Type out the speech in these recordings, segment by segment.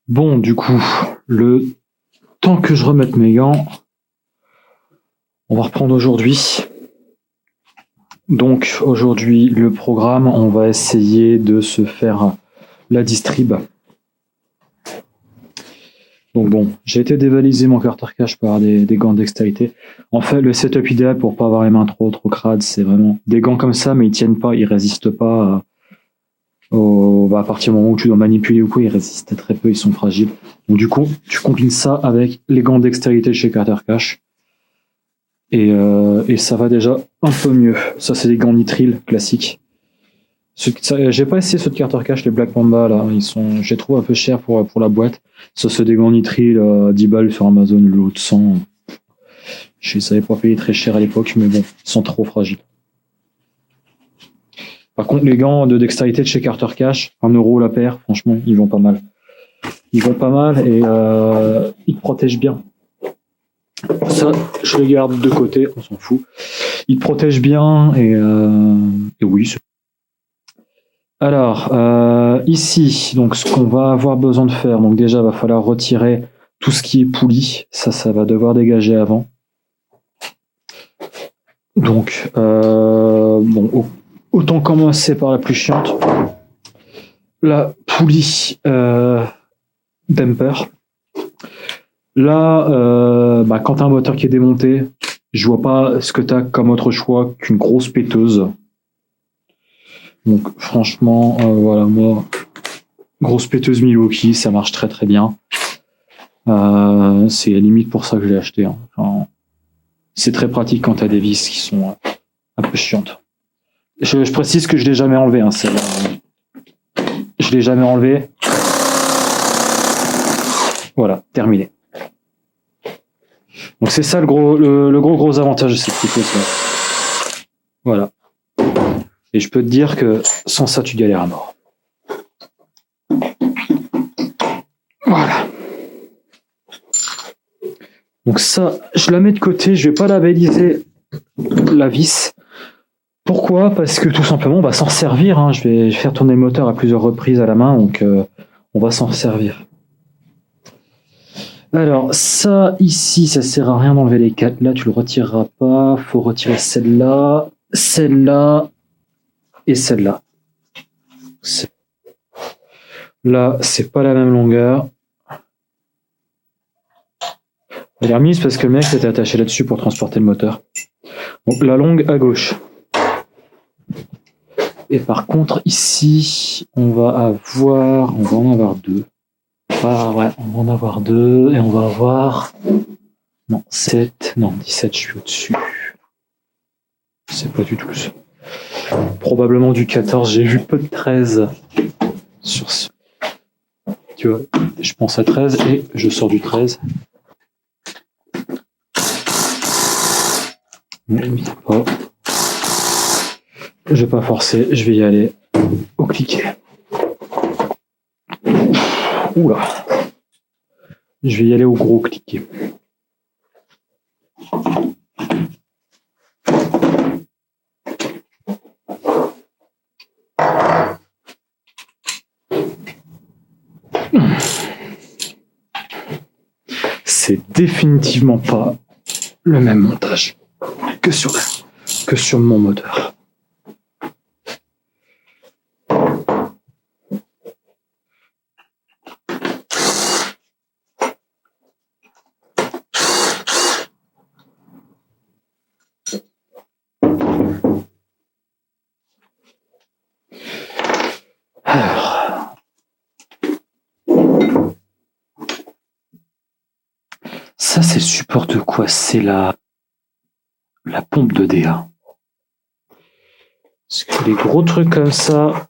Bon, du coup, le temps que je remette mes gants, on va reprendre aujourd'hui. Donc, aujourd'hui, le programme, on va essayer de se faire la distrib. Donc bon, j'ai été dévalisé mon quarter cache par des gants de dextérité. En fait, le setup idéal pour pas avoir les mains trop crades, c'est vraiment des gants comme ça, mais ils tiennent pas, ils résistent pas à partir du moment où tu dois manipuler ou quoi, ils résistent très peu, ils sont fragiles. Donc du coup, tu combines ça avec les gants de dextérité chez quarter cache. Et ça va déjà un peu mieux. Ça, c'est des gants nitril classiques. J'ai pas essayé ceux de Carter Cash, les Black Mamba, là. J'ai trouvé un peu cher pour la boîte. Ça, c'est des gants nitril, 10 balles sur Amazon, l'autre 100. Je savais pas payer très cher à l'époque, mais bon, ils sont trop fragiles. Par contre, les gants de dextérité de chez Carter Cash, 1€ la paire, franchement, ils vont pas mal. Ils vont pas mal et ils te protègent bien. Ça, je les garde de côté, on s'en fout. Ils te protègent bien et oui. Alors, ici, donc ce qu'on va avoir besoin de faire, donc déjà, il va falloir retirer tout ce qui est poulie. Ça va devoir dégager avant. Donc, bon, autant commencer par la plus chiante. La poulie damper. Là, quand tu as un moteur qui est démonté, je vois pas ce que tu as comme autre choix qu'une grosse péteuse. Donc franchement, voilà, moi, grosse péteuse Milwaukee, ça marche très très bien. C'est limite pour ça que je l'ai acheté. Hein. Enfin, c'est très pratique quand tu as des vis qui sont un peu chiantes. Je précise que je l'ai jamais enlevé. Hein, je l'ai jamais enlevé. Voilà, terminé. Donc c'est ça le gros avantage de cette péteuse. Voilà. Et je peux te dire que sans ça, tu galères à mort. Voilà. Donc ça, je la mets de côté. Je vais pas labelliser la vis. Pourquoi ? Parce que tout simplement, on va s'en servir. Hein. Je vais faire tourner le moteur à plusieurs reprises à la main, donc on va s'en servir. Alors ça, ici, ça sert à rien d'enlever les 4. Là, tu le retireras pas. Faut retirer celle-là, celle-là et celle-là. Là, c'est pas la même longueur. Elle est remise parce que le mec s'était attaché là-dessus pour transporter le moteur. Donc la longue à gauche. Et par contre, ici, on va en avoir deux. Ah ouais, on va en avoir deux et on va avoir... Non, 7, non, 17, je suis au-dessus. C'est pas du tout ça. Probablement du 14, j'ai vu peu de 13 sur ce. Tu vois, je pense à 13 et je sors du 13. Oh. Je vais pas forcer, je vais y aller au cliquet. Oula. Je vais y aller au gros cliquet. C'est définitivement pas le même montage que sur mon moteur. Alors. Ça, c'est le support de quoi ? C'est la pompe de DA. Parce que les gros trucs comme ça,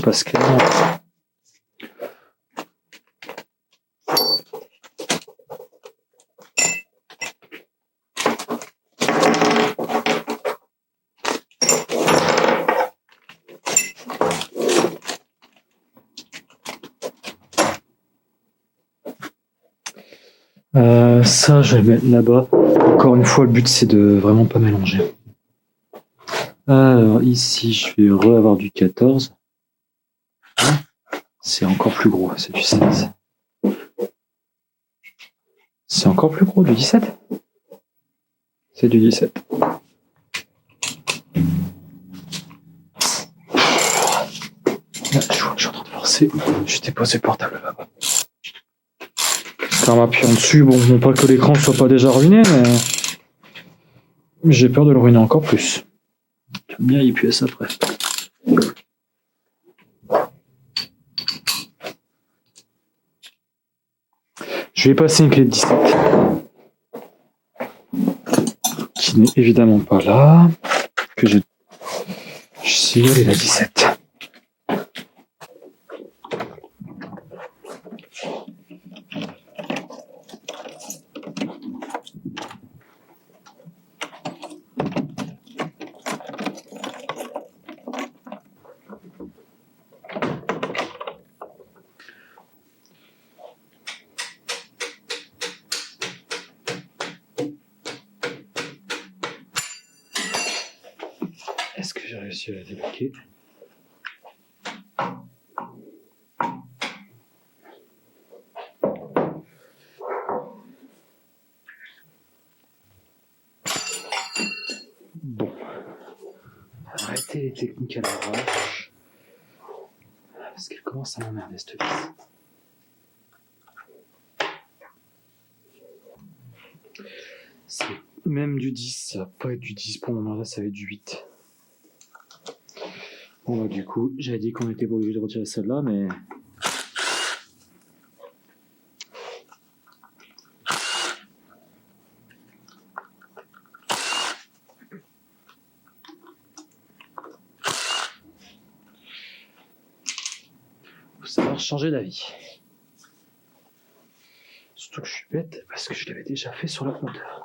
parce que ça, je vais le mettre là-bas. Encore une fois, le but, c'est de vraiment pas mélanger. Alors, ici, je vais avoir du 14. C'est encore plus gros, c'est du 16. C'est encore plus gros, du 17. C'est du 17. Là, je suis en train de forcer. Je déposé le portable là-bas. En m'appuyant dessus, bon, non pas que l'écran soit pas déjà ruiné, mais j'ai peur de le ruiner encore plus. J'aime bien y appuyer ça après. Je vais passer une clé de 17. Qui n'est évidemment pas là. Que je suis allé la 17. Est-ce que j'ai réussi à la débloquer? Bon. Arrêtez les techniques à l'arrache. Parce qu'elle commence à m'emmerder cette vis. C'est même du 10, ça va pas être du 10 pour le moment, là ça va être du 8. Bon bah du coup, j'avais dit qu'on était pas obligé de retirer celle-là, mais... Faut savoir changer d'avis. Surtout que je suis bête, parce que je l'avais déjà fait sur la hauteur.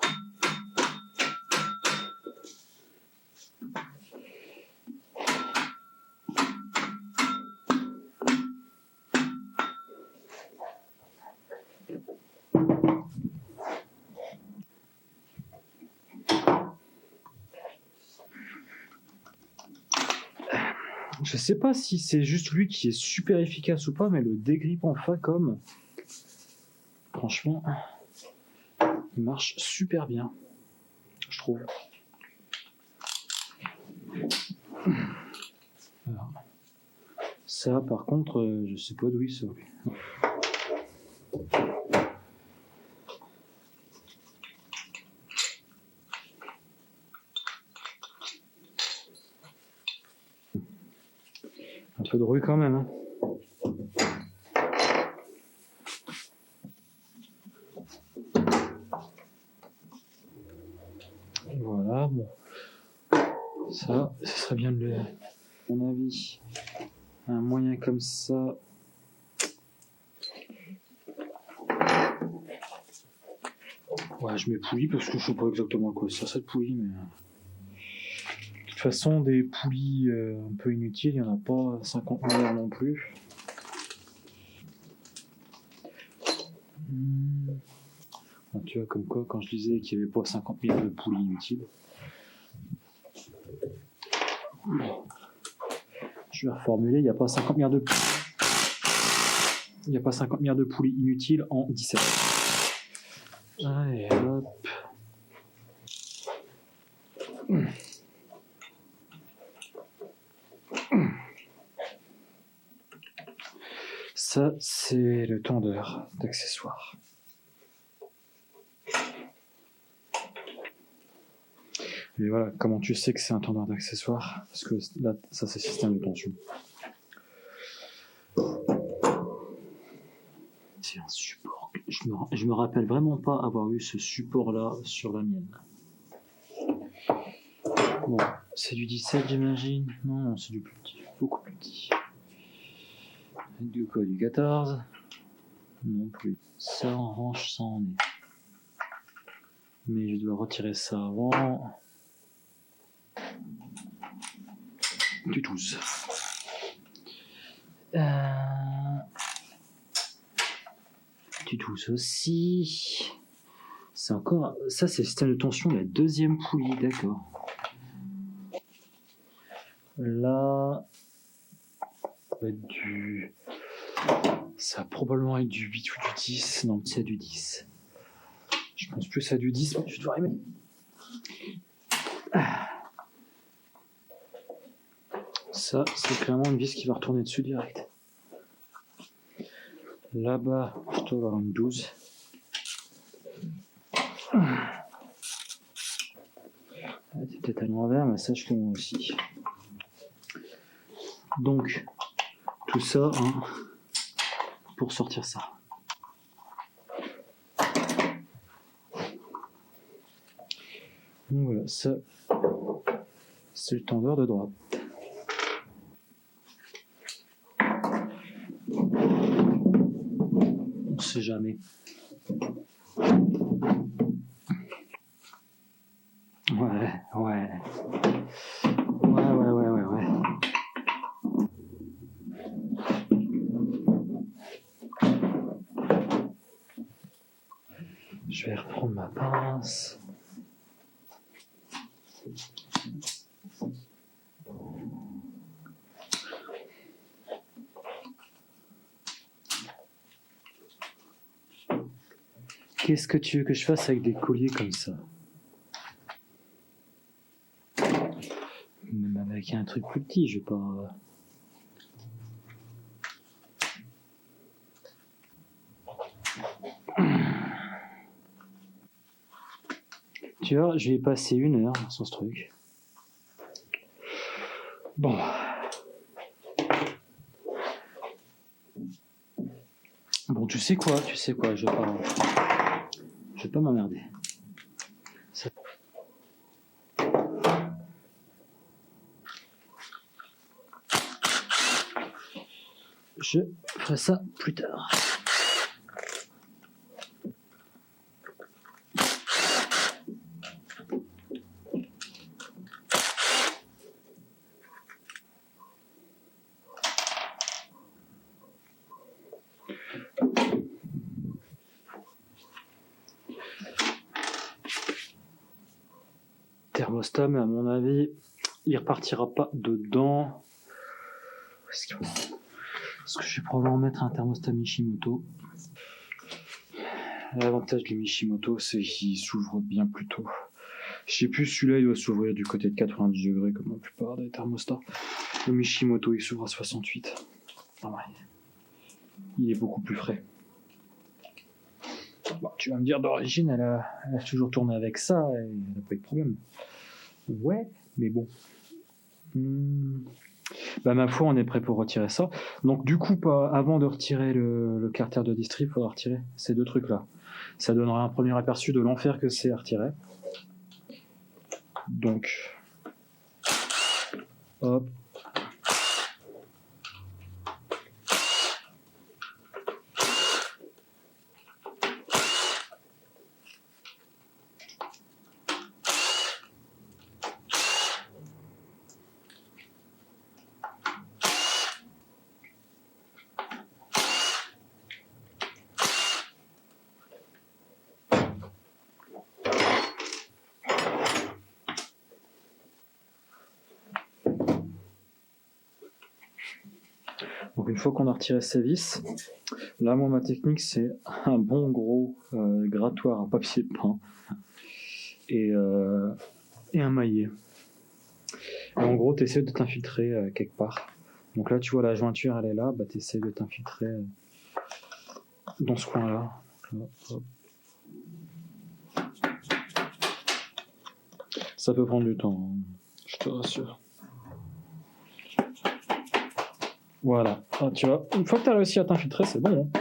Je sais pas si c'est juste lui qui est super efficace ou pas, mais le dégrip en Facom, franchement, il marche super bien, je trouve. Alors, ça, par contre, je sais pas d'où il sort. Un peu de bruit quand même. Hein. Voilà, bon. Ça, ce serait bien de le... À mon avis, un moyen comme ça... Ouais, je mets poulie parce que je sais pas exactement quoi c'est cette poulie, mais... De toute façon, des poulies un peu inutiles, il n'y en a pas 50 milliards non plus. Bon, tu vois, comme quoi, quand je disais qu'il n'y avait pas 50 milliards de poulies inutiles. Je vais reformuler, il n'y a pas 50 milliards de poulies. Il n'y a pas 50 milliards de poulies inutiles en 17. Allez, hop. Ça, c'est le tendeur d'accessoires. Mais voilà, comment tu sais que c'est un tendeur d'accessoires? Parce que là, ça, c'est système de tension. C'est un support. Je me rappelle vraiment pas avoir eu ce support-là sur la mienne. Bon, c'est du 17, j'imagine? Non, c'est du plus petit, beaucoup plus petit. Du quoi, du 14? Non plus. Ça, en revanche, ça en est. Mais je dois retirer ça avant. Du 12. Du 12 aussi. C'est encore... Ça, c'est le système de tension, la deuxième poulie, d'accord. Là... va être du... Ça va probablement être du 8 ou du 10. Non, c'est du 10. Je pense plus à du 10, mais je dois aimer. Ça, c'est clairement une vis qui va retourner dessus direct. Là-bas, je dois avoir une 12. C'est peut-être à l'envers, mais ça, je fais moi aussi. Donc, tout ça, hein, pour sortir ça. Donc voilà, ça, c'est le tendeur de droite. On sait jamais. Ouais. Je vais reprendre ma pince. Qu'est-ce que tu veux que je fasse avec des colliers comme ça? Même avec un truc plus petit, je vais pas... Tu vois, je vais y passer 1 heure sur ce truc. Bon. Bon, tu sais quoi, je vais pas m'emmerder. Ça... Je ferai ça plus tard. Thermostat, mais à mon avis, il repartira pas dedans. Parce que je vais probablement mettre un thermostat Mishimoto. L'avantage du Mishimoto, c'est qu'il s'ouvre bien plus tôt. Je sais plus, celui-là, il doit s'ouvrir du côté de 90 degrés, comme la plupart des thermostats. Le Mishimoto, il s'ouvre à 68. Ah ouais. Il est beaucoup plus frais. Bon, tu vas me dire, d'origine, elle a toujours tourné avec ça, et elle n'a pas eu de problème. Ouais, mais bon. Bah, ma foi, on est prêt pour retirer ça. Donc, du coup, avant de retirer le carter de distrib, il faudra retirer ces 2 trucs-là. Ça donnera un premier aperçu de l'enfer que c'est à retirer. Donc, hop. Donc une fois qu'on a retiré ces vis, là moi ma technique c'est un bon gros grattoir à papier peint et un maillet. Et en gros tu essaies de t'infiltrer quelque part. Donc là tu vois la jointure elle est là, bah tu essaies de t'infiltrer dans ce coin là. Ça peut prendre du temps, hein, je te rassure. Voilà, ah, tu vois, une fois que tu as réussi à t'infiltrer, c'est bon. Hein.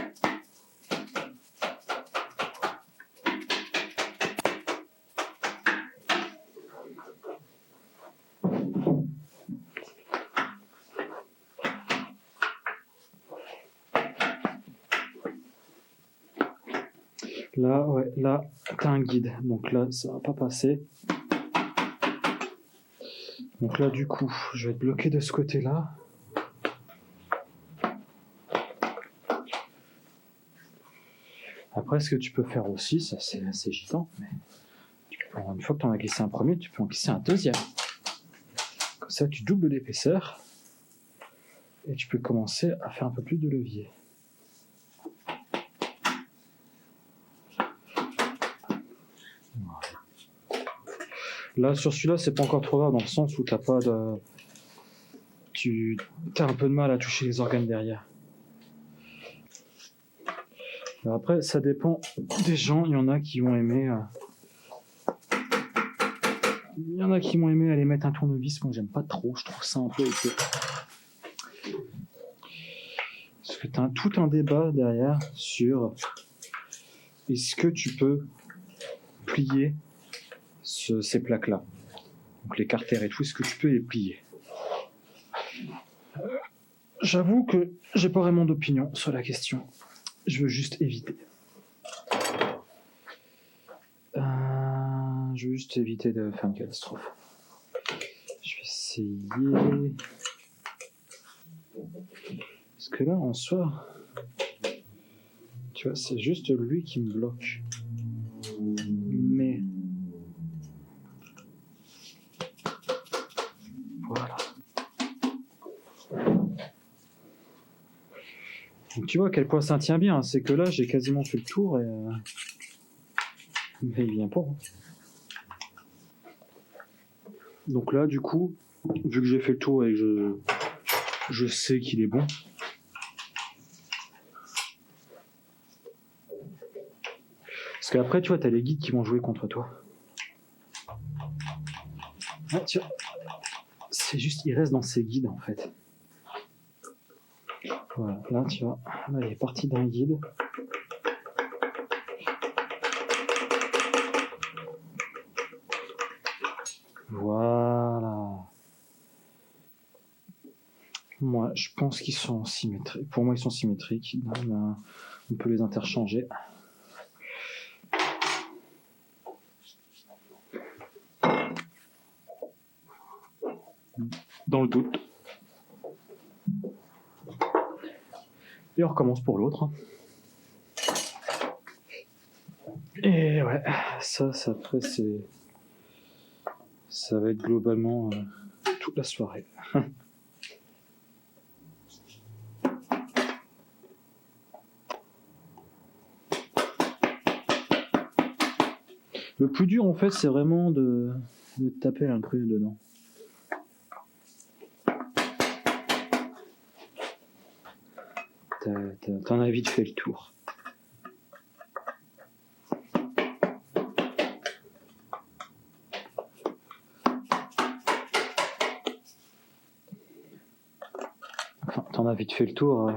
Là, ouais, là, t'as un guide, donc là, ça va pas passer. Donc là, du coup, je vais te bloquer de ce côté-là. Après, ce que tu peux faire aussi, ça c'est assez gitan, mais une fois que tu en as glissé un premier, tu peux en glisser un deuxième. Comme ça, tu doubles l'épaisseur Et tu peux commencer à faire un peu plus de levier. Là, sur celui-là, c'est pas encore trop grave dans le sens où t'as pas de... Tu as un peu de mal à toucher les organes derrière. Alors après, ça dépend des gens. Il y en a qui vont aimer... Il y en a qui vont aimer aller mettre un tournevis. Moi, j'aime pas trop. Je trouve ça un peu épais. Parce que tu as tout un débat derrière sur est-ce que tu peux plier ces plaques-là. Donc les carters et tout, est-ce que tu peux les plier? J'avoue que j'ai pas vraiment d'opinion sur la question. Je veux juste éviter. Je veux juste éviter de faire une catastrophe. Je vais essayer. Parce que là, en soi, tu vois, c'est juste lui qui me bloque. Mais voilà. Donc tu vois à quel point ça tient bien. C'est que là, j'ai quasiment fait le tour et mais il vient pas. Donc là, du coup, vu que j'ai fait le tour et que je sais qu'il est bon. Parce qu'après, tu vois, t'as les guides qui vont jouer contre toi. Ah, tu vois, c'est juste, il reste dans ses guides en fait. Voilà, là, tu vois, là, il est parti d'un guide. Voilà. Moi, je pense qu'ils sont symétriques. Pour moi, ils sont symétriques. Là, on peut les interchanger. Dans le doute. Et on recommence pour l'autre. Et ouais, ça après, ça va être globalement toute la soirée. Le plus dur, en fait, c'est vraiment de taper l'incruste dedans. T'en as vite fait le tour. Enfin, t'en as vite fait le tour.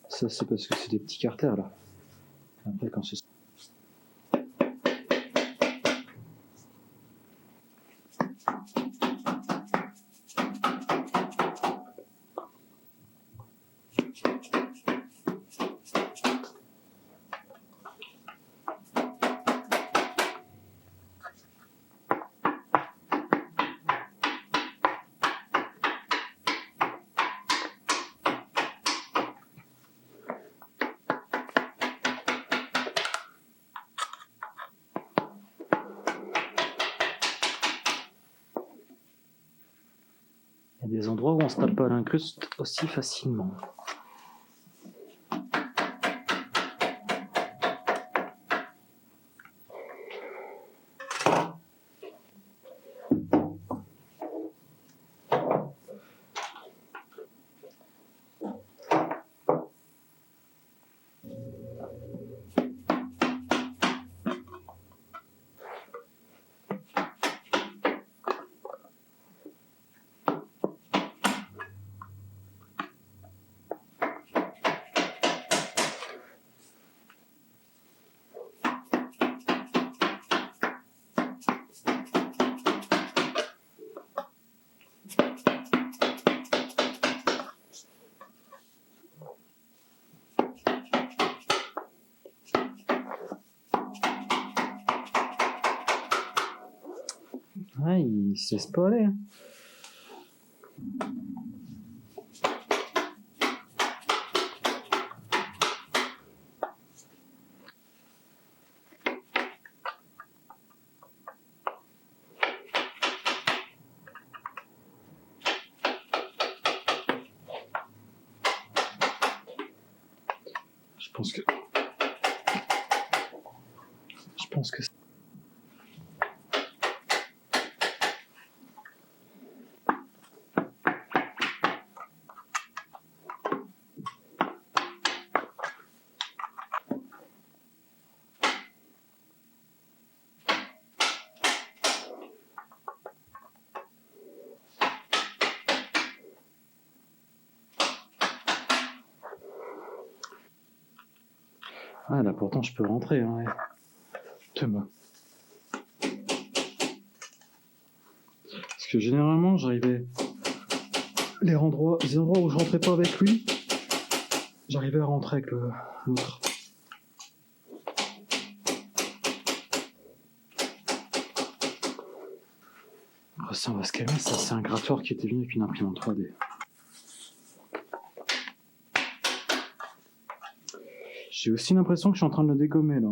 Ça, c'est parce que c'est des petits carters, là. Après, quand c'est... Il y a des endroits où on se tape pas l'incruste aussi facilement. Ouais, il se laisse pas aller. pense que... Ah là, pourtant, je peux rentrer. Hein, ouais. Thomas. Parce que généralement, j'arrivais... Les endroits où je rentrais pas avec lui, j'arrivais à rentrer avec l'autre. Oh, ça, on va se calmer. Ça, c'est un grattoir qui était venu avec une imprimante 3D. J'ai aussi l'impression que je suis en train de le dégommer, là.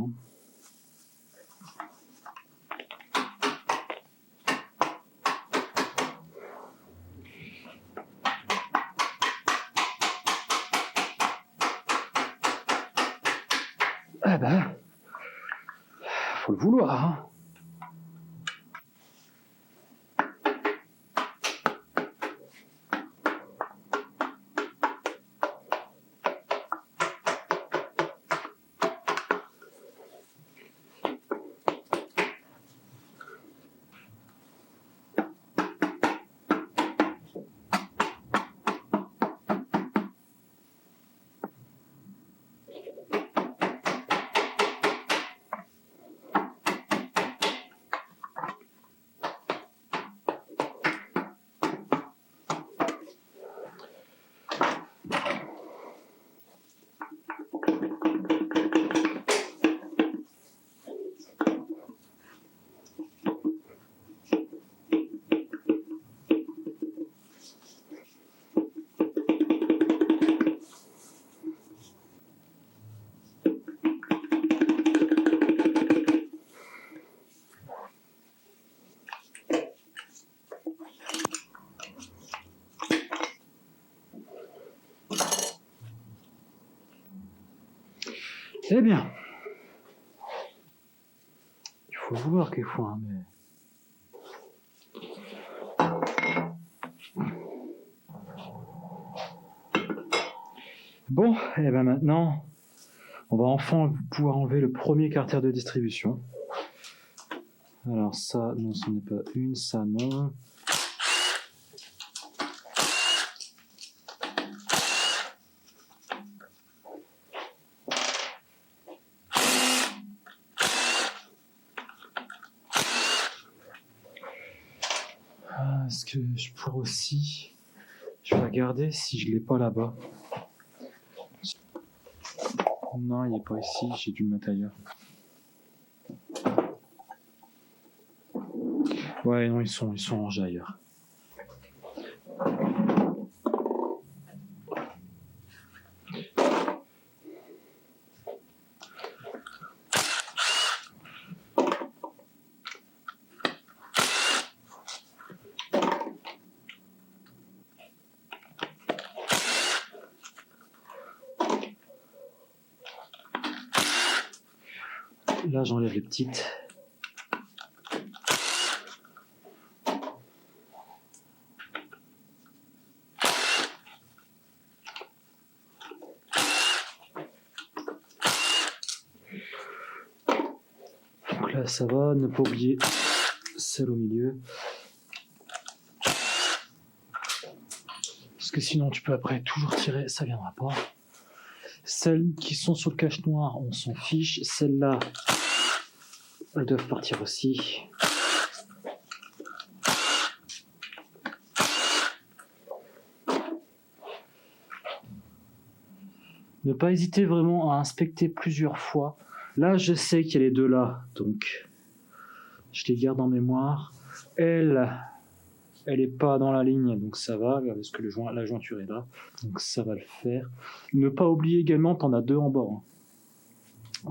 Ah bah, faut le vouloir, hein. Eh bien, il faut vouloir quelquefois, hein, mais... Bon, et ben maintenant, on va enfin pouvoir enlever le premier carter de distribution. Alors ça, non, ce n'est pas une, ça non. Est-ce que je pourrais aussi... Je vais regarder si je l'ai pas là-bas. Non, il n'est pas ici, j'ai dû le mettre ailleurs. Ouais, non, ils sont rangés ailleurs. Là, j'enlève les petites. Donc là, ça va. Ne pas oublier celle au milieu. Parce que sinon, tu peux après toujours tirer, ça viendra pas. Celles qui sont sur le cache noir, on s'en fiche. Celles-là, elles doivent partir aussi. Ne pas hésiter vraiment à inspecter plusieurs fois. Là, je sais qu'il y a les deux là, donc je les garde en mémoire. Elle est pas dans la ligne, donc ça va, parce que la jointure est là, donc ça va le faire. Ne pas oublier également, t'en as deux en bas. Hein.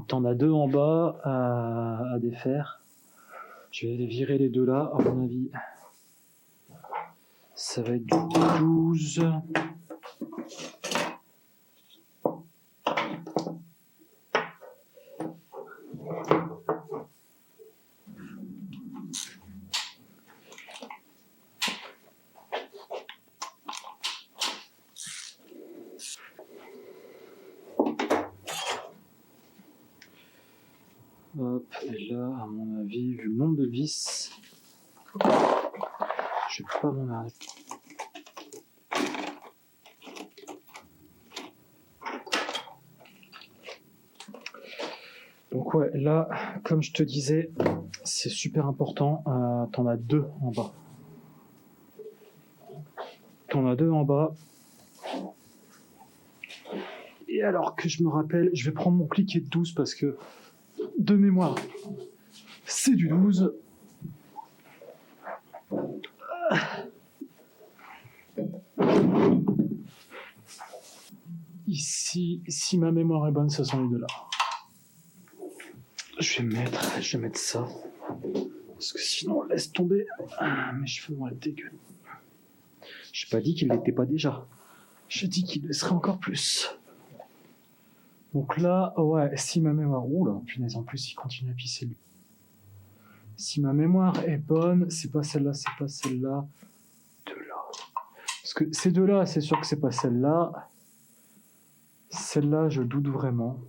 T'en as deux en bas à défaire. Je vais virer les deux là, à mon avis. Ça va être du 12. Hop, et là, à mon avis, vu le nombre de vis, je vais pas m'emmerder. Donc ouais, là, comme je te disais, c'est super important. T'en as deux en bas. Et alors que je me rappelle, je vais prendre mon cliquet de 12 parce que, de mémoire, c'est du 12. Ici, si ma mémoire est bonne, ce sont les deux là. Je vais mettre ça. Parce que sinon, laisse tomber. Mes cheveux vont être dégueux. J'ai pas dit qu'il l'était pas déjà. J'ai dit qu'il le serait encore plus. Donc là, ouais, si ma mémoire... Oula, punaise, en plus, il continue à pisser lui. Si ma mémoire est bonne, c'est pas celle-là, c'est pas celle-là. Deux-là. Parce que ces deux-là, c'est sûr que c'est pas celle-là. Celle-là, je doute vraiment.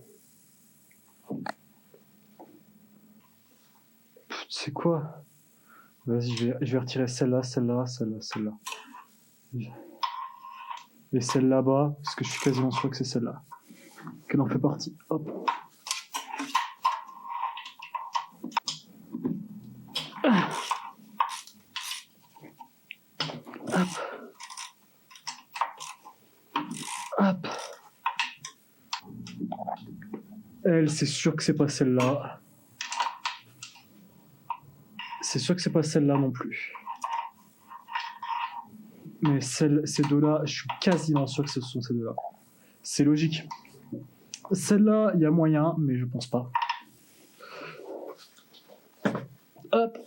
C'est quoi? Vas-y, je vais retirer celle-là, celle-là, celle-là, celle-là. Et celle là-bas, parce que je suis quasiment sûr que c'est celle-là. Qu'elle en fait partie. Hop. Hop. Hop. Elle, c'est sûr que c'est pas celle-là. C'est sûr que c'est pas celle-là non plus. Mais ces deux-là, je suis quasiment sûr que ce sont ces deux-là. C'est logique. Celle-là, il y a moyen, mais je pense pas. Hop.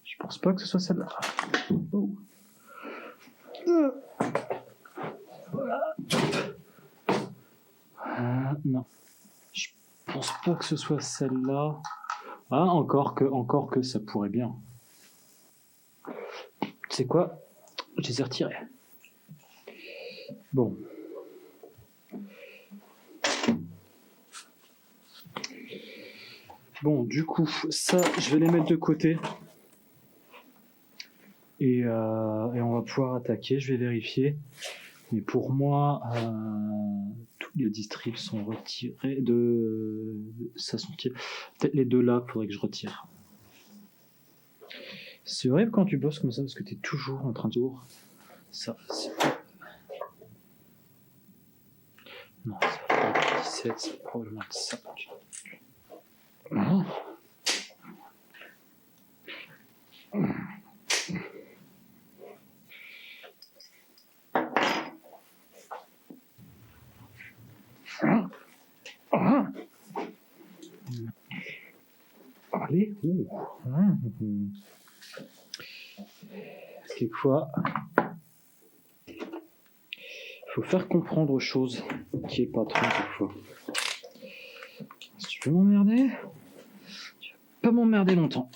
Je pense pas que ce soit celle-là. Oh. Non. Je pense pas que ce soit celle-là. Ah, encore que ça pourrait bien. Tu sais quoi? Je les ai retirés. Bon. Bon, du coup, ça, je vais les mettre de côté. Et on va pouvoir attaquer. Je vais vérifier. Mais pour moi, tous les districts sont retirés de... Ça sont tirés. Peut-être les deux là, il faudrait que je retire. C'est horrible quand tu bosses comme ça, parce que tu es toujours en train de tour. Ça, c'est... Non, ça va pas 17, ça va probablement être ça. Allez, quelquefois, il faut faire comprendre aux choses qui est pas trop quelquefois. Si tu veux m'emmerder, tu vas pas m'emmerder longtemps.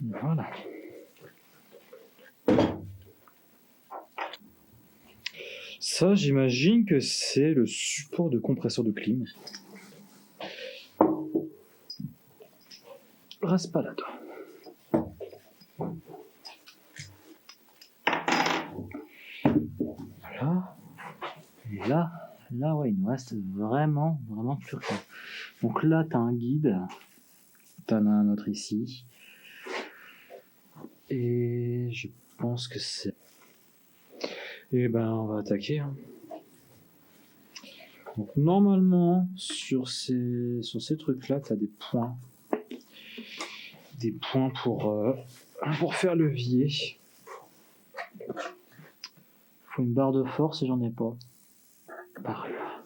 Voilà. Ça, j'imagine que c'est le support de compresseur de clim. Reste pas là-dedans. Voilà. Et là, ouais, il nous reste vraiment plus rien. Donc là, t'as un guide. T'en as un autre ici. Et je pense que c'est... Et ben, on va attaquer. Hein. Donc normalement, sur ces trucs-là, t'as des points. Des points pour faire levier. Faut une barre de force et j'en ai pas. Par là.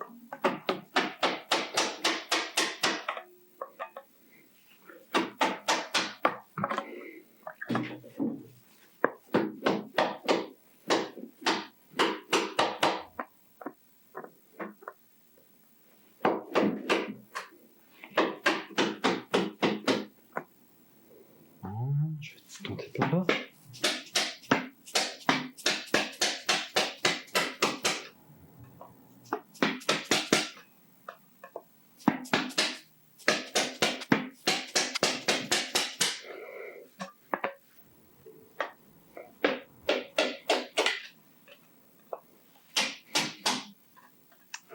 Non, t'es pas là.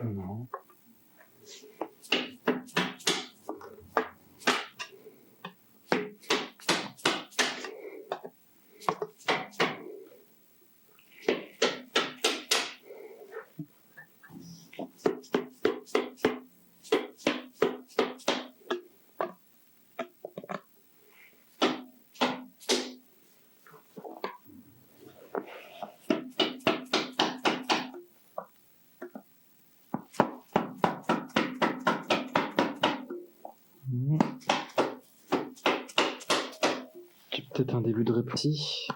Non. J'ai peut-être un début de réponse ici.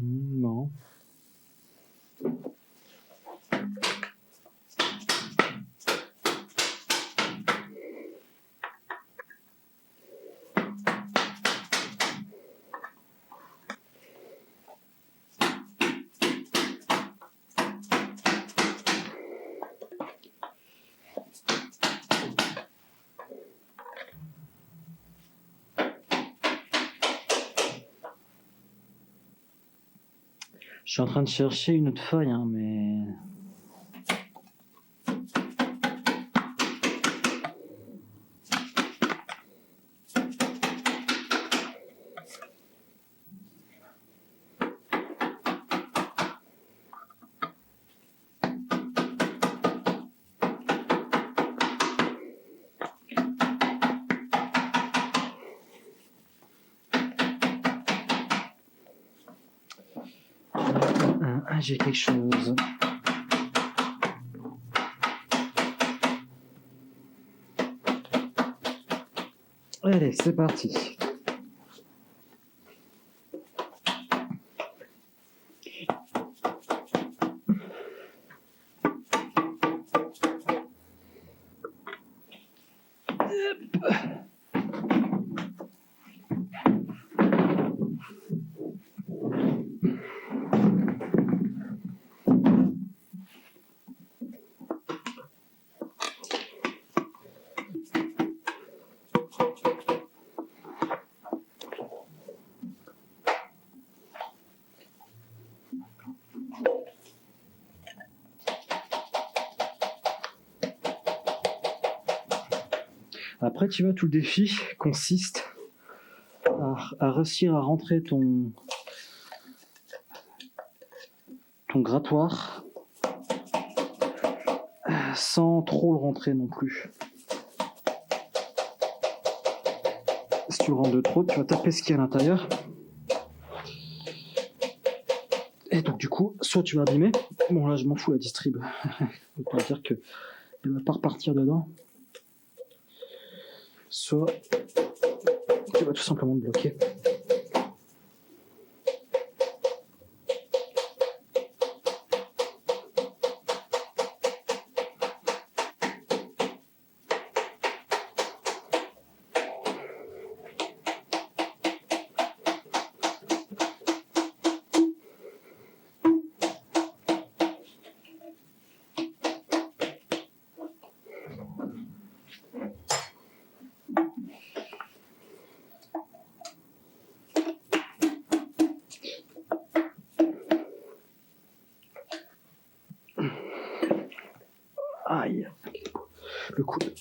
Non. Je suis en train de chercher une autre feuille, hein, mais... j'ai quelque chose. Allez, c'est parti. Après, tu vois, tout le défi consiste à réussir à rentrer ton grattoir sans trop le rentrer non plus. Si tu le rentres de trop, tu vas taper ce qu'il y a à l'intérieur. Et donc du coup, soit tu vas abîmer. Bon là, je m'en fous la distrib. On peut dire que elle va pas repartir dedans. Soit tu vas tout simplement te bloquer. Aïe, le coude.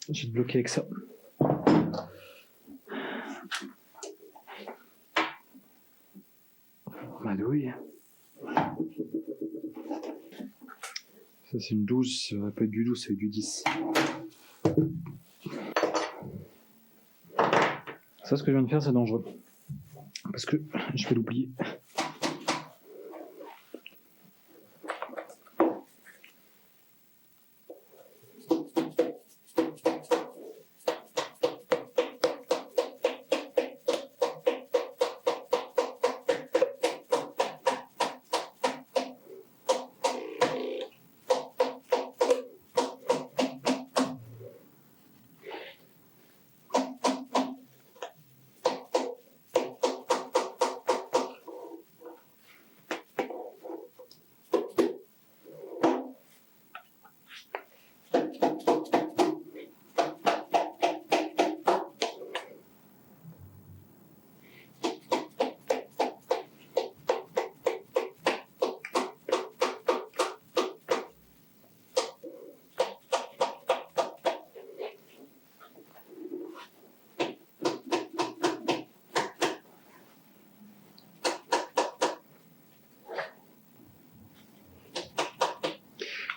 Je vais te bloquer avec ça. Bah oui. oui. Ça, c'est une 12. Ça va pas être du 12, c'est du 10. Ça, ce que je viens de faire, c'est dangereux. Parce que je vais l'oublier.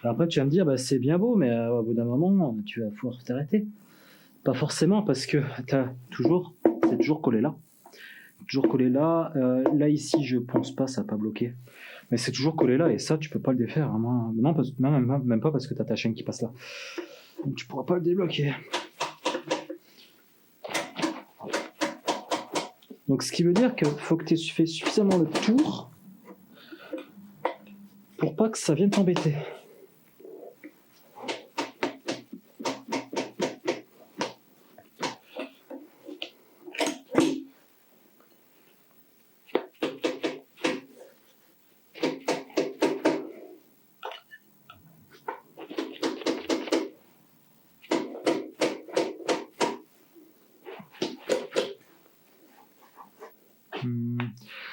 Après, tu vas me dire, bah, c'est bien beau, mais au bout d'un moment, tu vas pouvoir t'arrêter. Pas forcément, parce que c'est toujours collé là. Toujours collé là. Là, ici, je pense pas, ça n'a pas bloqué. Mais c'est toujours collé là, et ça, tu peux pas le défaire. Hein. Non, même pas parce que tu as ta chaîne qui passe là. Donc, tu pourras pas le débloquer. Donc, ce qui veut dire qu'il faut que tu aies fait suffisamment le tour pour pas que ça vienne t'embêter.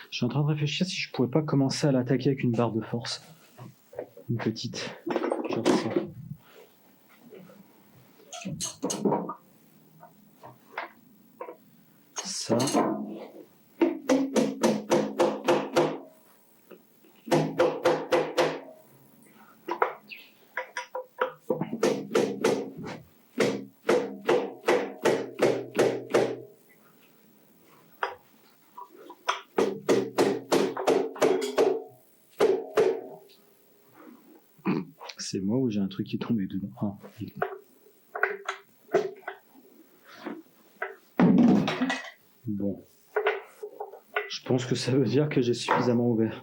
Je suis en train de réfléchir si je pouvais pas commencer à l'attaquer avec une barre de force. Une petite. Genre ça. Ça. C'est moi ou j'ai un truc qui est tombé dedans. Bon. Je pense que ça veut dire que j'ai suffisamment ouvert.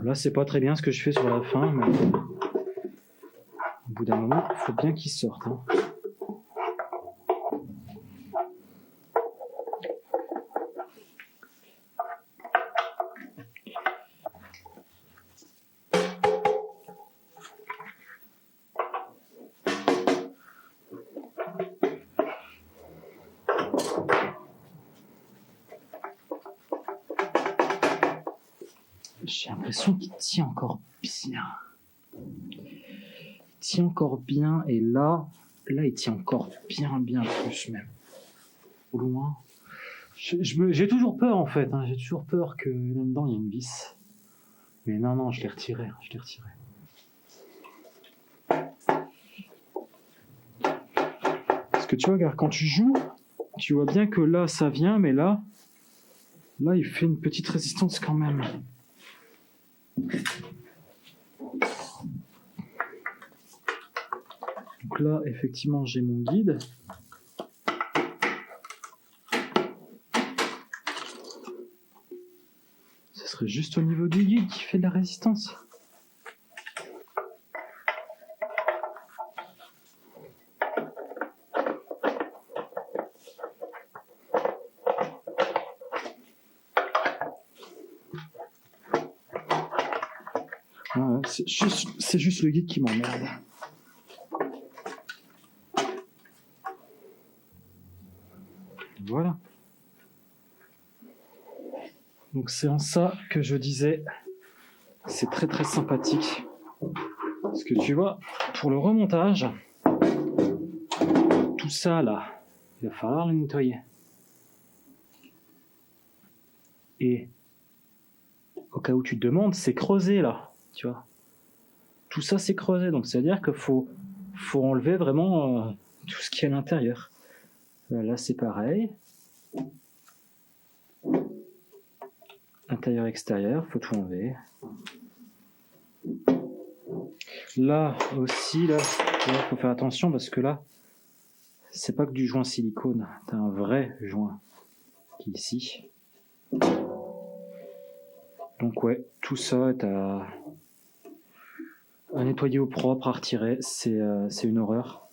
Là, c'est pas très bien ce que je fais sur la fin, mais au bout d'un moment, il faut bien qu'il sorte. Hein. J'ai l'impression qu'il tient encore bien. Il tient encore bien, et là, il tient encore bien plus même. Au loin. J'ai toujours peur en fait. Hein. J'ai toujours peur que là-dedans il y ait une vis. Mais non, je l'ai retiré. Parce que tu vois, regarde, quand tu joues, tu vois bien que là ça vient, mais là, il fait une petite résistance quand même. Donc là, effectivement, j'ai mon guide. Ce serait juste au niveau du guide qui fait de la résistance. Ouais, c'est juste le guide qui m'emmerde. Voilà. Donc c'est en ça que je disais, c'est très très sympathique. Parce que tu vois, pour le remontage, tout ça là, il va falloir le nettoyer. Et au cas où tu te demandes, c'est creusé là, tu vois. Tout ça c'est creusé, donc c'est-à-dire qu'il faut enlever vraiment tout ce qui est à l'intérieur. Là c'est pareil. Intérieur, extérieur, faut tout enlever. Là aussi, là, faut faire attention parce que là, c'est pas que du joint silicone, t'as un vrai joint qui est ici. Donc ouais, tout ça est à nettoyer au propre, à retirer, c'est une horreur.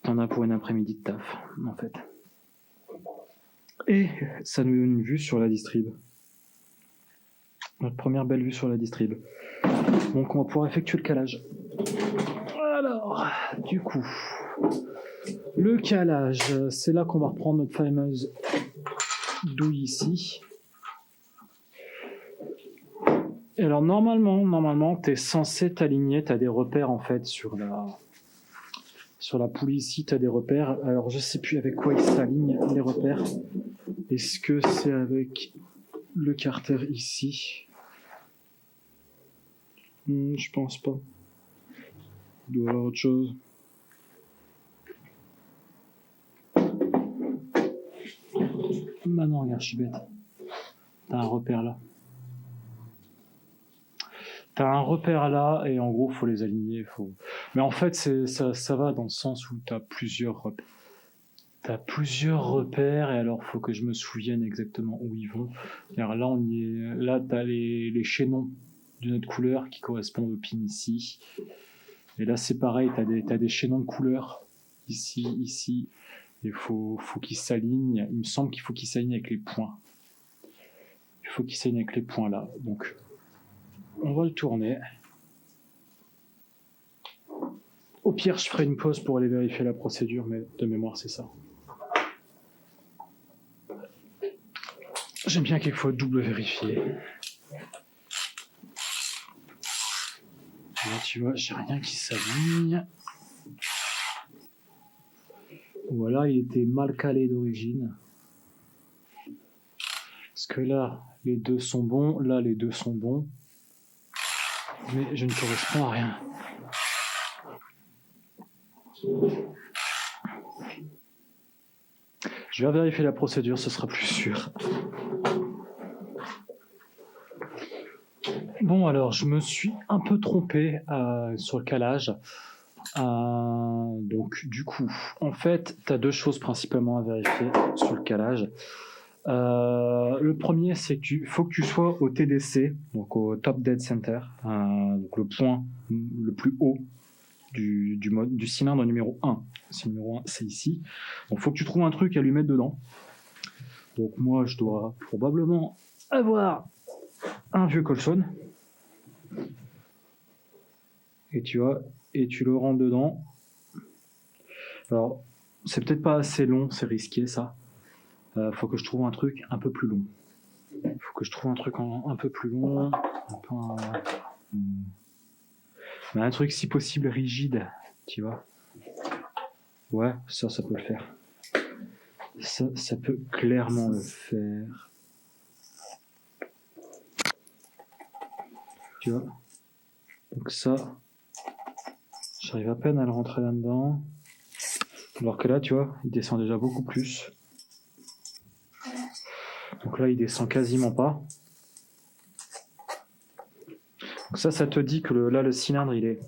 T'en as pour une après-midi de taf, en fait. Et ça nous donne une vue sur la distrib. Notre première belle vue sur la distrib. Donc on va pouvoir effectuer le calage. Alors, du coup, le calage, c'est là qu'on va reprendre notre fameuse douille ici. Et alors normalement, t'es censé t'aligner, t'as des repères en fait sur la poulie ici, t'as des repères. Alors je sais plus avec quoi ils s'alignent les repères. Est-ce que c'est avec le carter ici? Je pense pas. Il doit y avoir autre chose. Maintenant, regarde, je suis bête. T'as un repère là. T'as un repère là, et en gros, faut les aligner. Mais en fait, ça va dans le sens où t'as plusieurs repères. Et alors faut que je me souvienne exactement où ils vont. Alors là, là, t'as les chaînons de notre couleur qui correspondent aux pins ici. Et là, c'est pareil, t'as des chaînons de couleur ici. Il faut qu'ils s'alignent. Il me semble qu'il faut qu'ils s'alignent avec les points. Il faut qu'ils s'alignent avec les points là. Donc, on va le tourner. Au pire, je ferai une pause pour aller vérifier la procédure, mais de mémoire, c'est ça. J'aime bien quelquefois double vérifier. Là, tu vois, j'ai rien qui s'aligne. Voilà, il était mal calé d'origine. Parce que là, les deux sont bons. Là, les deux sont bons. Mais je ne correspond à rien. Je vais vérifier la procédure, ce sera plus sûr. Bon, alors, je me suis un peu trompé sur le calage. Donc, du coup, en fait, tu as deux choses principalement à vérifier sur le calage. Le premier, c'est qu'il faut que tu sois au TDC, donc au Top Dead Center, donc le point le plus haut du cylindre numéro 1. Le numéro 1, c'est ici. Donc, il faut que tu trouves un truc à lui mettre dedans. Donc, moi, je dois probablement avoir un vieux Colson. Et tu vois, et tu le rentres dedans. Alors, c'est peut-être pas assez long, c'est risqué ça. Faut que je trouve un truc un peu plus long. Un peu plus long. Mais un truc si possible rigide, tu vois. Ouais, ça peut le faire. Ça peut clairement le faire. Tu vois. Donc ça, j'arrive à peine à le rentrer là-dedans. Alors que là, tu vois, il descend déjà beaucoup plus. Donc là, il descend quasiment pas. Donc ça te dit que là, le cylindre, il est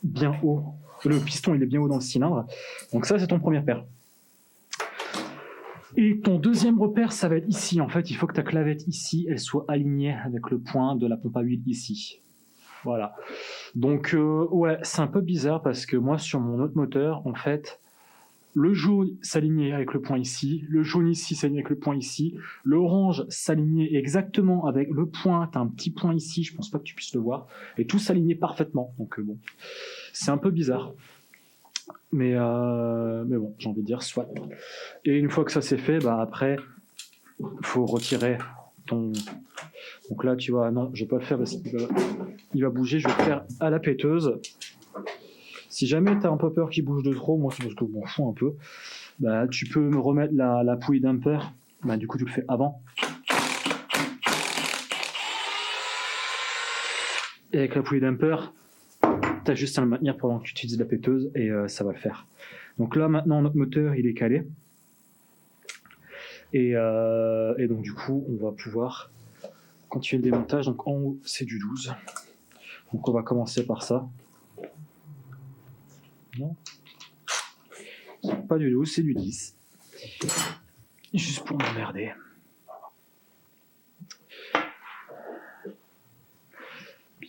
bien haut le piston il est bien haut dans le cylindre. Donc ça c'est ton premier repère. Et ton deuxième repère, ça va être ici. En fait, il faut que ta clavette ici, elle soit alignée avec le point de la pompe à huile ici. Voilà. Donc, ouais, c'est un peu bizarre parce que moi, sur mon autre moteur, en fait, le jaune s'alignait avec le point ici, le jaune ici s'alignait avec le point ici, l'orange s'alignait exactement avec le point, t'as un petit point ici, je pense pas que tu puisses le voir, et tout s'alignait parfaitement. Donc, bon, c'est un peu bizarre. Mais bon, j'ai envie de dire soit. Et une fois que ça c'est fait, bah après, faut retirer ton. Donc là, tu vois, non, je vais pas le faire parce qu'il va bouger. Je vais le faire à la péteuse. Si jamais t'as un peu peur qu'il bouge de trop, moi c'est parce que je m'en fous un peu. Bah tu peux me remettre la poulie dumper. Bah du coup tu le fais avant. Et avec la poulie dumper, t'as juste à le maintenir pendant que tu utilises la péteuse et ça va le faire. Donc là maintenant notre moteur il est calé et donc du coup on va pouvoir continuer le démontage. Donc en haut c'est du 12, donc on va commencer par ça. Non, c'est pas du 12, c'est du 10, juste pour m'emmerder.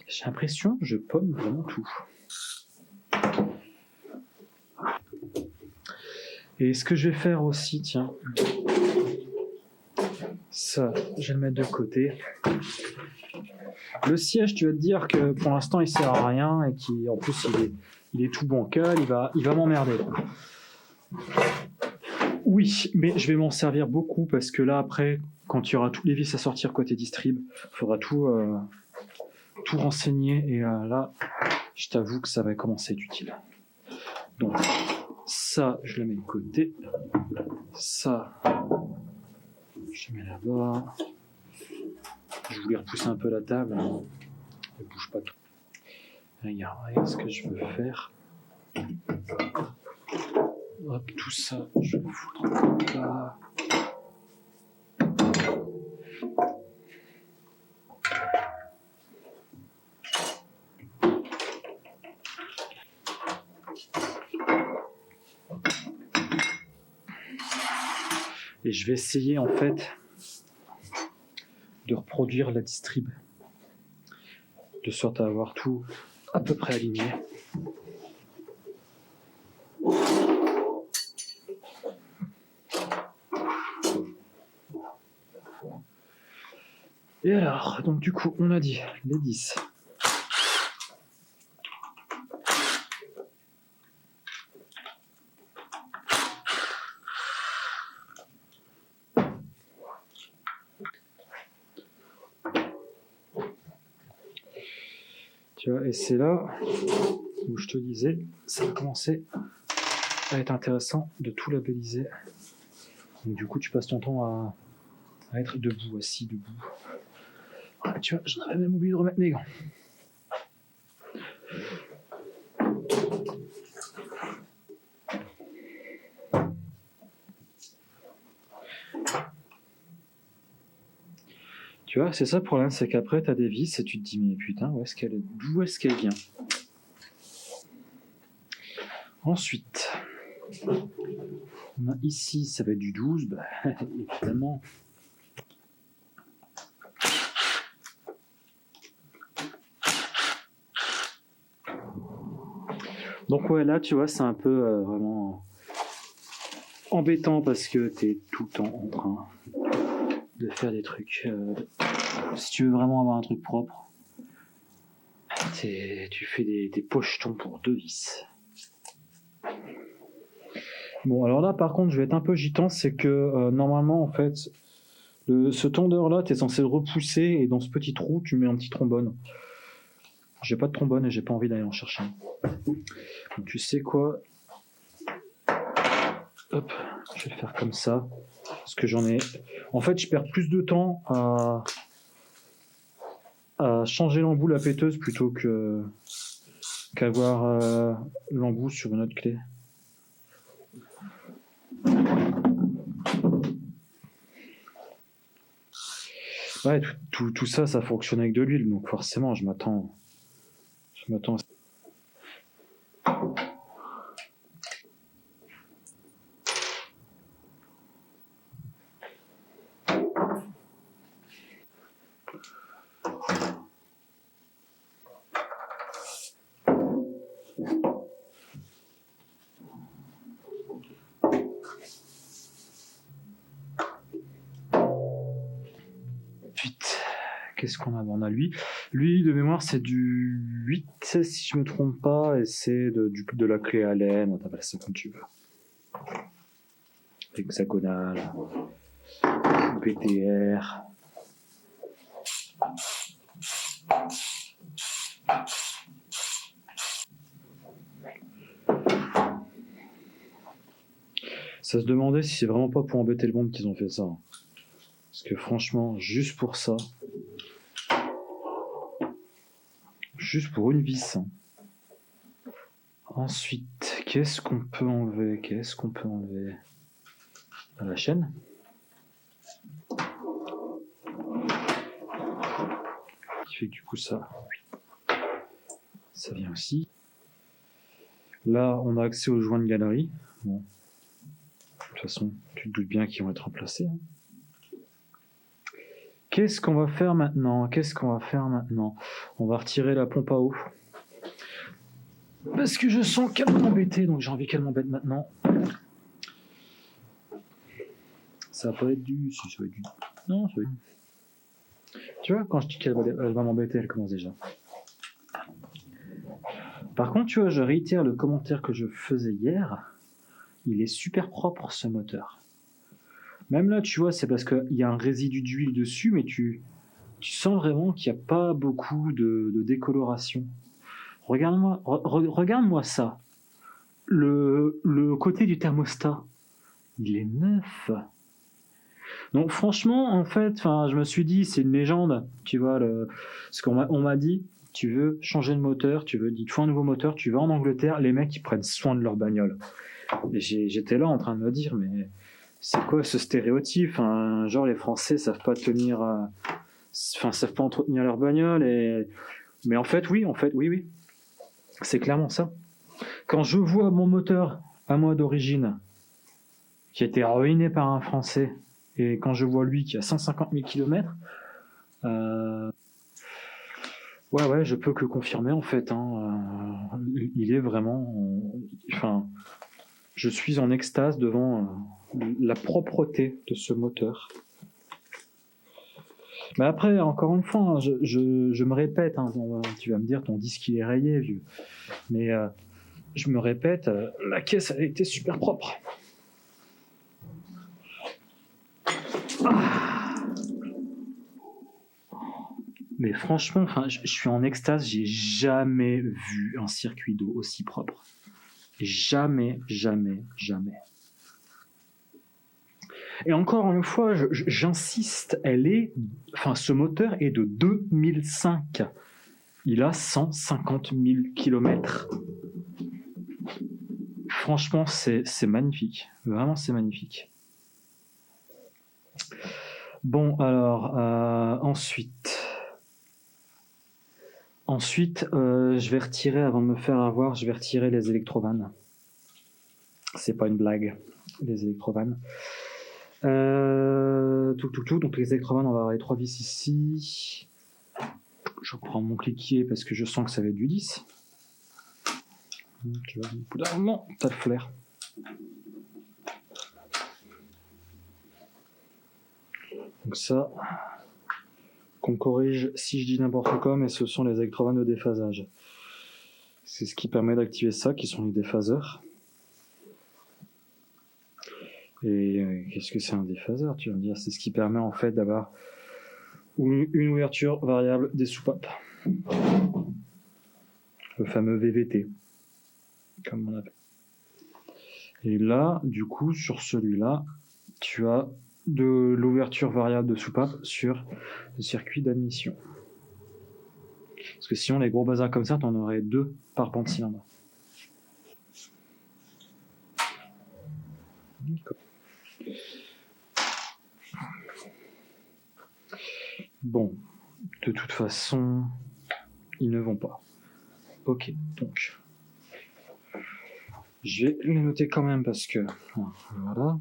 J'ai l'impression que je pomme vraiment tout. Et ce que je vais faire aussi, tiens, ça, je vais le mettre de côté. Le siège, tu vas te dire que pour l'instant il sert à rien et qu'en plus il est tout bancal, il va m'emmerder. Oui, mais je vais m'en servir beaucoup parce que là après, quand il y aura toutes les vis à sortir côté distrib, il faudra tout renseigner et là, je t'avoue que ça va commencer à être utile. Donc ça, je le mets de côté. Ça, je mets là-bas. Je voulais repousser un peu la table. Elle bouge pas tout. Regarde ce que je veux faire. Hop, tout ça, je vais le foutre là. Et je vais essayer en fait de reproduire la distrib de sorte à avoir tout à peu près aligné. Et alors, donc du coup, on a dit les 10. Tu vois, et c'est là où je te disais, ça va commencer à être intéressant de tout labelliser. Donc du coup, tu passes ton temps à être debout, assis, debout. Ah, tu vois, j'en avais même oublié de remettre mes gants. Tu vois, c'est ça le problème, c'est qu'après t'as des vis et tu te dis mais putain, d'où est-ce qu'elle vient? Ensuite, on a ici, ça va être du 12, bah, évidemment. Donc ouais, là tu vois, c'est un peu vraiment embêtant parce que t'es tout le temps en train de faire des trucs. Si tu veux vraiment avoir un truc propre, tu fais des pochetons pour 2 vis. Bon, alors là, par contre, je vais être un peu gitan, c'est que normalement, en fait, ce tendeur-là, t'es censé le repousser et dans ce petit trou, tu mets un petit trombone. J'ai pas de trombone et j'ai pas envie d'aller en chercher un. Donc, tu sais quoi? Hop, je vais le faire comme ça. Parce que j'en ai. En fait, je perds plus de temps à changer l'embout, la péteuse, plutôt qu'avoir l'embout sur une autre clé. Ouais, tout ça, ça fonctionne avec de l'huile, donc forcément, je m'attends. Ensuite, qu'est-ce qu'on a? On a lui. Lui, de mémoire, c'est du 8, si je me trompe pas, et c'est de la clé Allen, t'appelles ça comme tu veux. Hexagonal, BTR. Ça se demandait si c'est vraiment pas pour embêter le monde qu'ils ont fait ça. Parce que franchement, juste pour ça, juste pour une vis. Ensuite, qu'est-ce qu'on peut enlever? La chaîne. Qui fait que du coup ça vient aussi. Là, on a accès aux joints de galerie. Bon. De toute façon, tu te doutes bien qu'ils vont être remplacés. Qu'est-ce qu'on va faire maintenant? On va retirer la pompe à eau. Parce que je sens qu'elle m'embêter, donc j'ai envie qu'elle m'embête maintenant. Ça va pas être du... Si, ça va être du... Non, ça va être... Tu vois, quand je dis qu'elle va m'embêter, elle commence déjà. Par contre, tu vois, je réitère le commentaire que je faisais hier. Il est super propre, ce moteur. Même là, tu vois, c'est parce qu'il y a un résidu d'huile dessus, mais tu sens vraiment qu'il n'y a pas beaucoup de décoloration. Regarde-moi ça. Le côté du thermostat, il est neuf. Donc franchement, en fait, je me suis dit, c'est une légende, tu vois, ce qu'on m'a dit, tu veux changer le moteur, il te faut un nouveau moteur, tu vas en Angleterre, les mecs, ils prennent soin de leur bagnole. Et j'étais là en train de me dire, mais c'est quoi ce stéréotype? Genre, les Français savent pas savent pas entretenir leur bagnole, mais en fait, oui. C'est clairement ça. Quand je vois mon moteur à moi d'origine, qui a été ruiné par un Français, et quand je vois lui qui a 150 000 km, ouais, je peux que confirmer en fait. Il est vraiment... je suis en extase devant la propreté de ce moteur. Mais après, encore une fois, je me répète, tu vas me dire ton disque il est rayé, vieux. Mais je me répète, la caisse elle a été super propre. Mais franchement, je suis en extase, j'ai jamais vu un circuit d'eau aussi propre. Jamais. Et encore une fois, j'insiste, ce moteur est de 2005. Il a 150 000 km. Franchement, c'est magnifique. Vraiment, c'est magnifique. Bon, alors, ensuite, je vais retirer, avant de me faire avoir, je vais retirer les électrovannes. C'est pas une blague, les électrovannes. Donc les électrovannes, on va avoir les 3 vis ici. Je reprends mon cliquier parce que je sens que ça va être du 10. Tu vois, au bout d'un moment, t'as le flair. Donc ça, qu'on corrige si je dis n'importe quoi, mais ce sont les électrovannes de déphasage. C'est ce qui permet d'activer ça, qui sont les déphaseurs. Et qu'est-ce que c'est un déphaseur, tu vas me dire? C'est ce qui permet en fait d'avoir une ouverture variable des soupapes. Le fameux VVT, comme on appelle. Et là, du coup, sur celui-là, tu as de l'ouverture variable de soupape sur le circuit d'admission. Parce que sinon, les gros bazars comme ça, t'en aurais 2 par pan de cylindre. Bon, de toute façon, ils ne vont pas. Ok, donc, je vais les noter quand même parce que, voilà.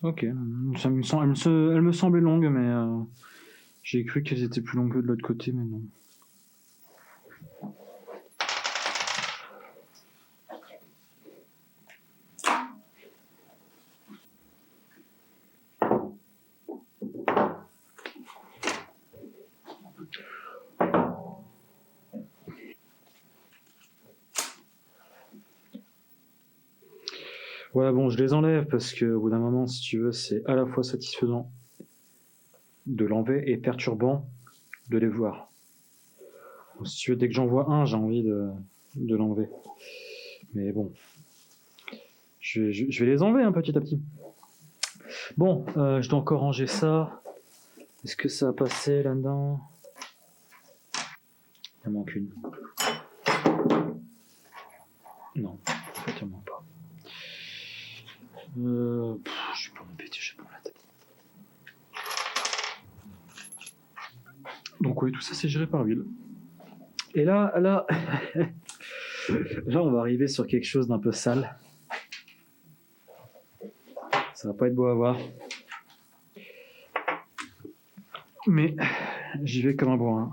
Ok, elle me semblait longue, mais j'ai cru qu'elles étaient plus longues que de l'autre côté, mais non. Ouais, bon, je les enlève parce que au bout d'un moment, si tu veux, c'est à la fois satisfaisant de l'enlever et perturbant de les voir. Donc, si tu veux, dès que j'en vois un, j'ai envie de l'enlever. Mais bon, je vais les enlever petit à petit. Bon, je dois encore ranger ça. Est-ce que ça a passé là-dedans? Il en manque une. Non, effectivement pas. Je vais pas m'embêter, je vais pas la tête. Donc oui, tout ça c'est géré par Will. Et là, là on va arriver sur quelque chose d'un peu sale. Ça va pas être beau à voir. Mais j'y vais comme un bourrin.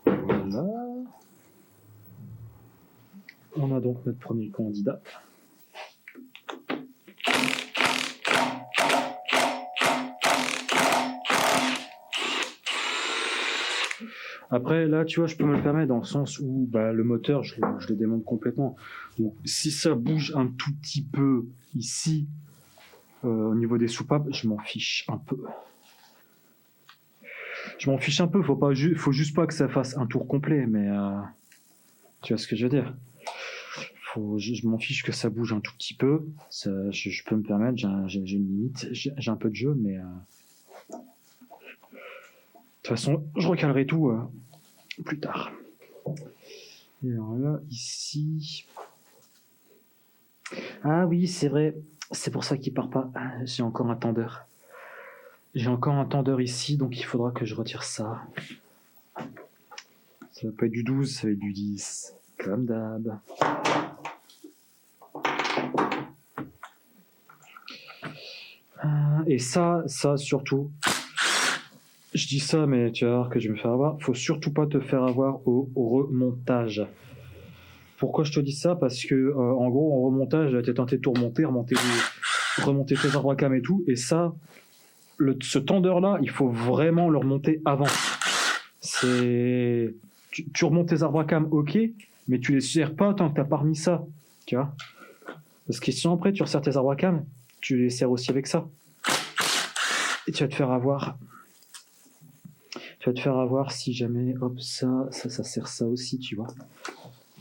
Voilà. On a donc notre premier candidat. Après, là, tu vois, je peux me le permettre dans le sens où le moteur, je le démonte complètement. Donc, si ça bouge un tout petit peu ici, au niveau des soupapes, je m'en fiche un peu. Je m'en fiche un peu, faut juste pas que ça fasse un tour complet, mais tu vois ce que je veux dire. Je m'en fiche que ça bouge un tout petit peu. Ça, je peux me permettre, j'ai une limite, j'ai un peu de jeu, mais de toute façon, je recalerai tout plus tard. Et alors là, ici. Ah oui, c'est vrai. C'est pour ça qu'il part pas. J'ai encore un tendeur. J'ai encore un tendeur ici, donc il faudra que je retire ça. Ça va pas être du 12, ça va être du 10. Comme d'hab. Et ça surtout. Je dis ça, mais tu vas voir que je vais me faire avoir. Faut surtout pas te faire avoir au remontage. Pourquoi je te dis ça? Parce que, en gros, en remontage, t'es tenté de tout remonter, remonter tes arbres à cam et tout. Et ça, ce tendeur-là, il faut vraiment le remonter avant. Tu remontes tes arbres à cam, ok, mais tu les serres pas tant que t'as pas remis ça. Tu vois? Parce que sinon, après, tu resserres tes arbres à cam, tu les serres aussi avec ça. Et tu vas te faire avoir. Tu vas te faire avoir si jamais, hop, ça sert ça aussi, tu vois.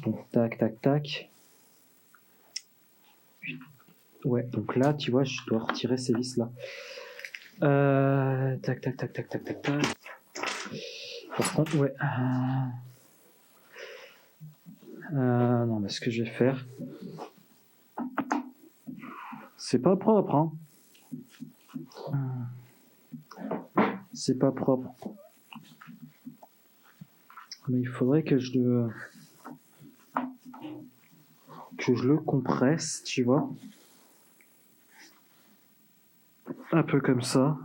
Donc, tac, tac, tac. Ouais, donc là, tu vois, je dois retirer ces vis-là. Tac, tac, tac, tac, tac, tac, tac. Par contre, ouais. Non, mais ce que je vais faire, c'est pas propre, hein. C'est pas propre. Mais il faudrait que je le compresse, tu vois. Un peu comme ça.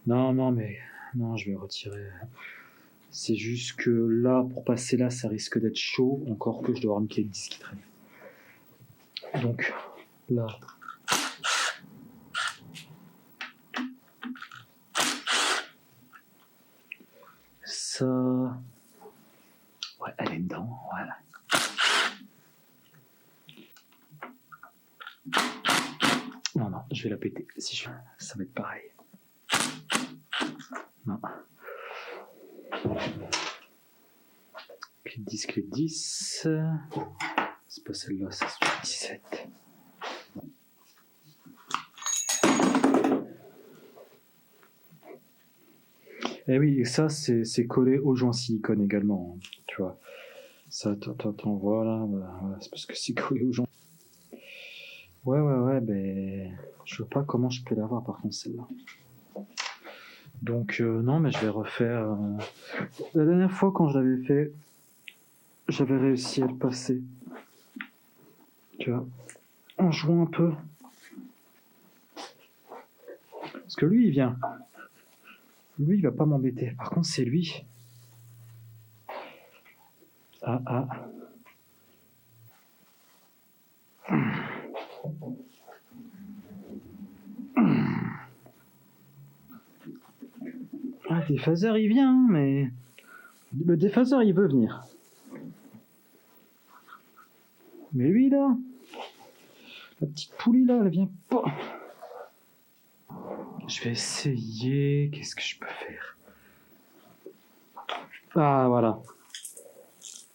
Non, mais non, je vais retirer. C'est juste que là, pour passer là, ça risque d'être chaud. Encore que je dois avoir une clé de 10 qui traîne. Donc, là. Ça. Ouais, elle est dedans, voilà. Non, je vais la péter. Ça va être pareil. Non. Clé de 10, clé de 10. C'est pas celle-là, c'est 17. Et oui, et ça, c'est collé aux joints silicone également, hein, tu vois. Ça, t'en vois là, voilà, c'est parce que c'est collé aux joints. Ouais, ben, je vois pas comment je peux l'avoir par contre celle-là. Donc non, mais je vais refaire. La dernière fois quand je l'avais fait, j'avais réussi à le passer. Tu vois, en jouant un peu. Parce que lui, il vient. Lui, il va pas m'embêter. Par contre, c'est lui. Ah. Ah, le déphaseur il vient, mais le déphaseur il veut venir. Mais lui là, la petite poulie là, elle vient pas. Je vais essayer. Qu'est-ce que je peux faire? Ah voilà.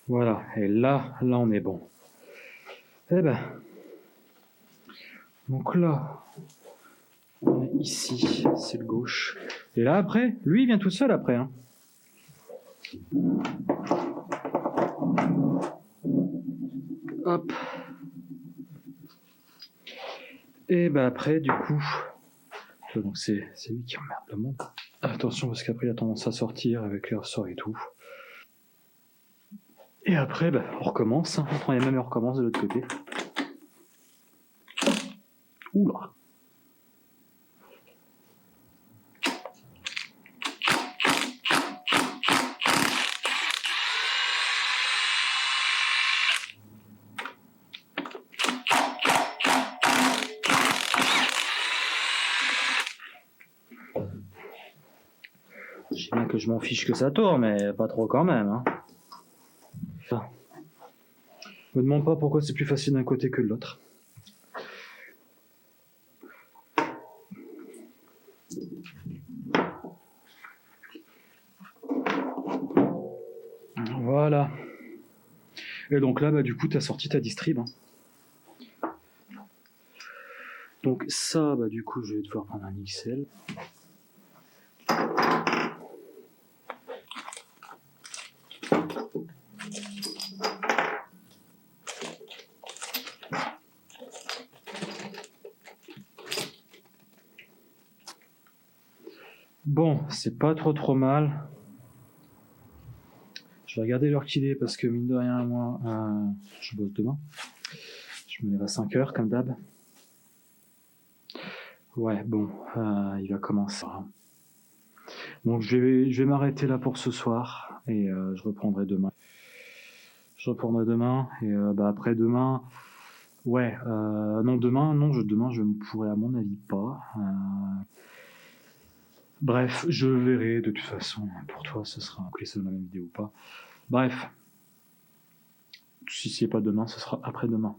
Voilà. Et là on est bon. Eh ben. Donc là, on est ici, c'est le gauche. Et là après, lui il vient tout seul après. Hein. Hop. Et ben après, du coup, donc c'est lui qui emmerde le monde. Attention parce qu'après il a tendance à sortir avec les ressorts et tout. Et après, ben, on recommence. Hein. On prend les mêmes et on recommence de l'autre côté. Oula. Je sais bien que je m'en fiche que ça tourne, mais pas trop quand même. Hein. Enfin, me demande pas pourquoi c'est plus facile d'un côté que de l'autre. Voilà. Et donc là, bah, du coup, tu as sorti ta distrib. Hein. Donc ça, bah, du coup, je vais devoir prendre un XL. Bon, c'est pas trop mal. Je vais regarder l'heure qu'il est parce que mine de rien, moi, je bosse demain. Je me lève à 5 heures comme d'hab. Ouais, bon, il va commencer. Donc je vais m'arrêter là pour ce soir et je reprendrai demain. Et bah après demain, ouais, non demain je ne pourrai à mon avis pas. Bref, je verrai de toute façon. Pour toi, ce sera un clip de la même vidéo ou pas. Bref, si c'est pas demain, ce sera après-demain.